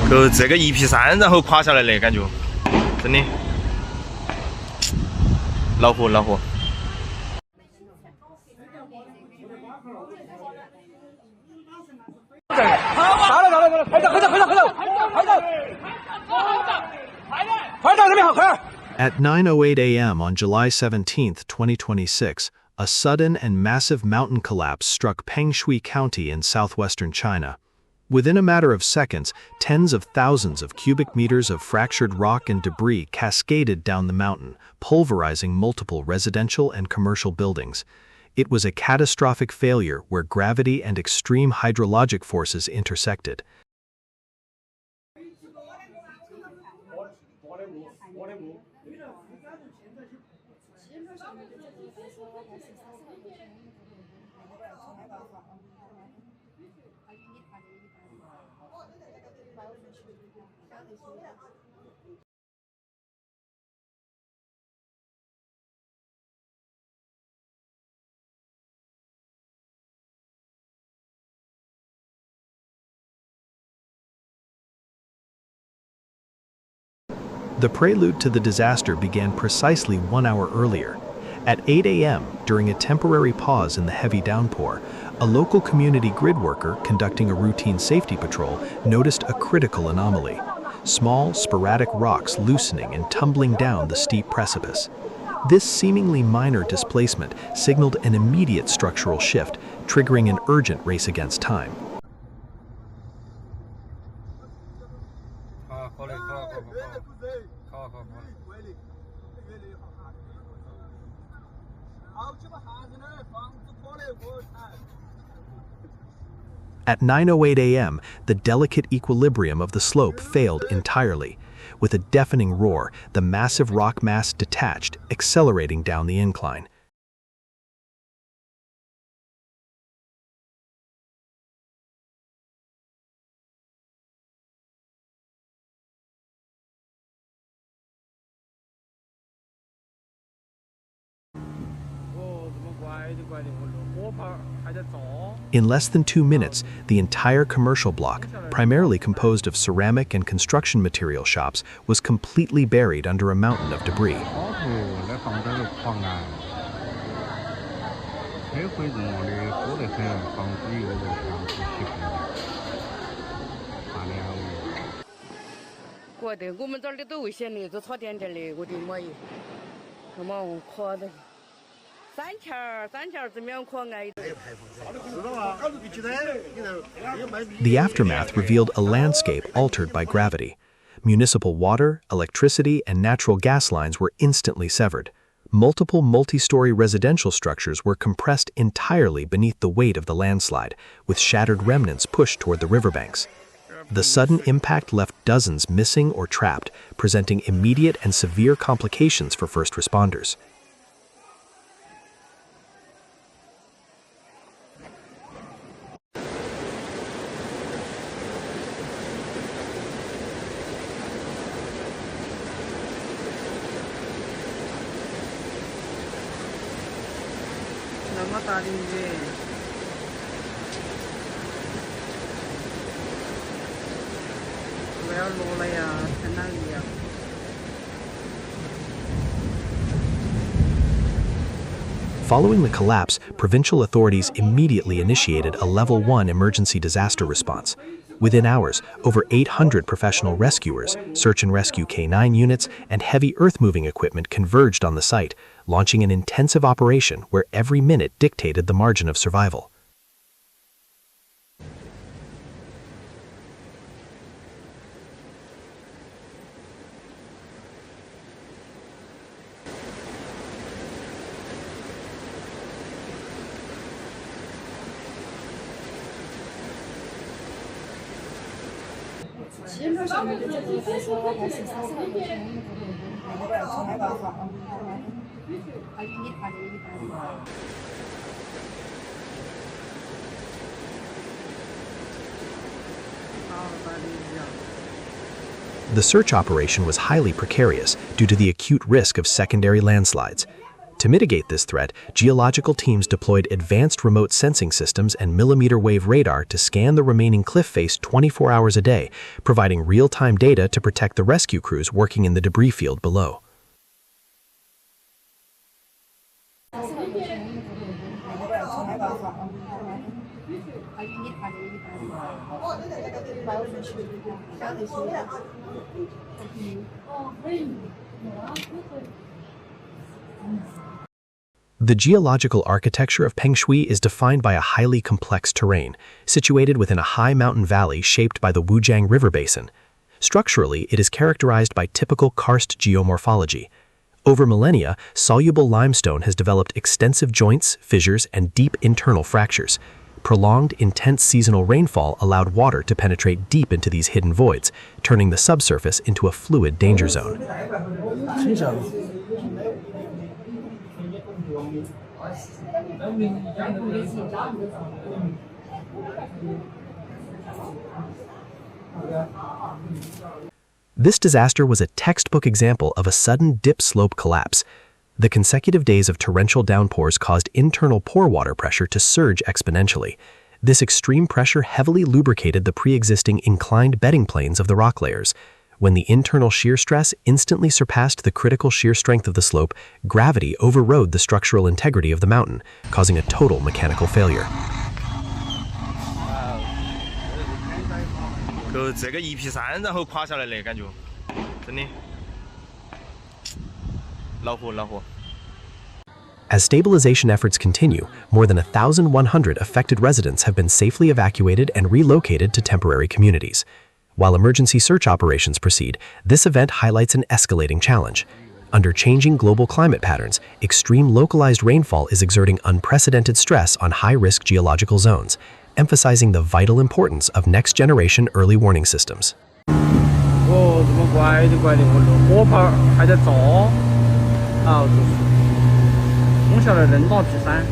就这个一劈山，然后垮下来的感觉，真的。恼火恼火。At 9:08 a.m. on July 17, 2026, a sudden and massive mountain collapse struck Pengshui County in southwestern China. Within a matter of seconds, tens of thousands of cubic meters of fractured rock and debris cascaded down the mountain, pulverizing multiple residential and commercial buildings. It was a catastrophic failure where gravity and extreme hydrologic forces intersected. The prelude to the disaster began precisely 1 hour earlier. At 8 a.m., during a temporary pause in the heavy downpour, a local community grid worker conducting a routine safety patrol noticed a critical anomaly: small, sporadic rocks loosening and tumbling down the steep precipice. This seemingly minor displacement signaled an immediate structural shift, triggering an urgent race against time. At 9:08 a.m., the delicate equilibrium of the slope failed entirely. With a deafening roar, the massive rock mass detached, accelerating down the incline. In less than 2 minutes, the entire commercial block, primarily composed of ceramic and construction material shops, was completely buried under a mountain of debris. The aftermath revealed a landscape altered by gravity. Municipal water, electricity, and natural gas lines were instantly severed. Multiple multi-story residential structures were compressed entirely beneath the weight of the landslide, with shattered remnants pushed toward the riverbanks. The sudden impact left dozens missing or trapped, presenting immediate and severe complications for first responders. Following the collapse, provincial authorities immediately initiated a Level 1 emergency disaster response. Within hours, over 800 professional rescuers, search and rescue K9 units, and heavy earth-moving equipment converged on the site, launching an intensive operation where every minute dictated the margin of survival. The search operation was highly precarious due to the acute risk of secondary landslides. To mitigate this threat, geological teams deployed advanced remote sensing systems and millimeter-wave radar to scan the remaining cliff face 24 hours a day, providing real-time data to protect the rescue crews working in the debris field below. The geological architecture of Pengshui is defined by a highly complex terrain, situated within a high mountain valley shaped by the Wujiang River basin. Structurally, it is characterized by typical karst geomorphology. Over millennia, soluble limestone has developed extensive joints, fissures, and deep internal fractures. Prolonged, intense seasonal rainfall allowed water to penetrate deep into these hidden voids, turning the subsurface into a fluid danger zone. This disaster was a textbook example of a sudden dip slope collapse. The consecutive days of torrential downpours caused internal pore water pressure to surge exponentially. This extreme pressure heavily lubricated the pre-existing inclined bedding planes of the rock layers. When the internal shear stress instantly surpassed the critical shear strength of the slope, gravity overrode the structural integrity of the mountain, causing a total mechanical failure. 这个一劈山然后垮下来的感觉，真的，恼火恼火。 As stabilization efforts continue, more than 1,100 affected residents have been safely evacuated and relocated to temporary communities. While emergency search operations proceed, this event highlights an escalating challenge. Under changing global climate patterns, extreme localized rainfall is exerting unprecedented stress on high-risk geological zones, emphasizing the vital importance of next-generation early warning systems. 哦，怎么怪的怪的，我火炮还在炸，啊，就是。 我晓得人大劈山。